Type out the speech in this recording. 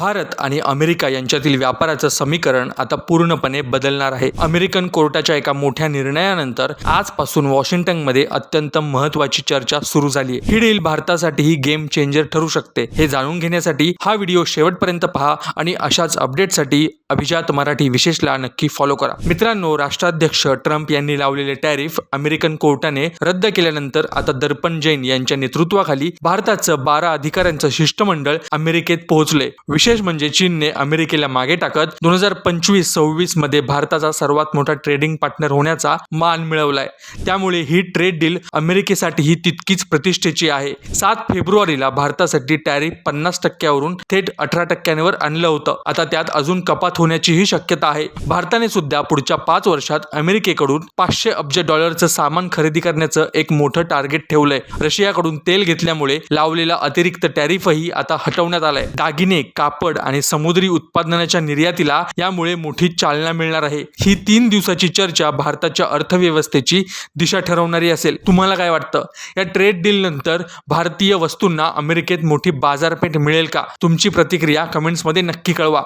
भारत आणि अमेरिका यांच्यातील व्यापाराचं समीकरण आता पूर्णपणे बदलणार आहे। अमेरिकन कोर्टाच्या एका मोठ्या निर्णयानंतर आजपासून वॉशिंग्टनमध्ये अत्यंत महत्त्वाची चर्चा सुरू झाली आहे। ही डील भारतासाठीही गेम चेंजर ठरू शकते। हे जाणून घेण्यासाठी हा व्हिडिओ शेवटपर्यंत पहा आणि अशाच अपडेटसाठी अभिजात मराठी विशेषला नक्की फॉलो करा। मित्रांनो, राष्ट्राध्यक्ष ट्रम्प यांनी लावलेले टॅरिफ अमेरिकन कोर्टाने रद्द केल्यानंतर आता दर्पण जैन यांच्या नेतृत्वाखाली भारताचं 12 अधिकाऱ्यांचं शिष्टमंडळ अमेरिकेत पोहोचले। विशेष म्हणजे चीनने अमेरिकेला मागे टाकत 2025-26 मध्ये भारताचा सर्वात मोठा ट्रेडिंग पार्टनर होण्याचा मान मिळवलाय। त्यामुळे ही ट्रेड डील अमेरिकेसाठीही तितकीच प्रतिष्ठेची आहे। 7 फेब्रुवारीला भारतासाठी टॅरिफ 50% वरून थेट 18% वर आणलं होतं। आता त्यात अजून कपात होण्याचीही शक्यता आहे। भारताने सुद्धा पुढच्या 5 वर्षात अमेरिकेकडून $500 अब्ज सामान खरेदी करण्याचं एक मोठं टार्गेट ठेवलंय। रशियाकडून तेल घेतल्यामुळे लावलेला अतिरिक्त टॅरिफही आता हटवण्यात आलाय। दागिने, कापड आणि समुद्री उत्पादनाच्या निर्यातीला यामुळे मोठी चालना मिळणार आहे। ही 3 दिवसाची चर्चा भारताच्या अर्थव्यवस्थेची दिशा ठरवणारी असेल। तुम्हाला काय वाटतं? या ट्रेड डील नंतर भारतीय वस्तूंना अमेरिकेत मोठी बाजारपेठ मिळेल का? तुमची प्रतिक्रिया कमेंट्समध्ये नक्की कळवा।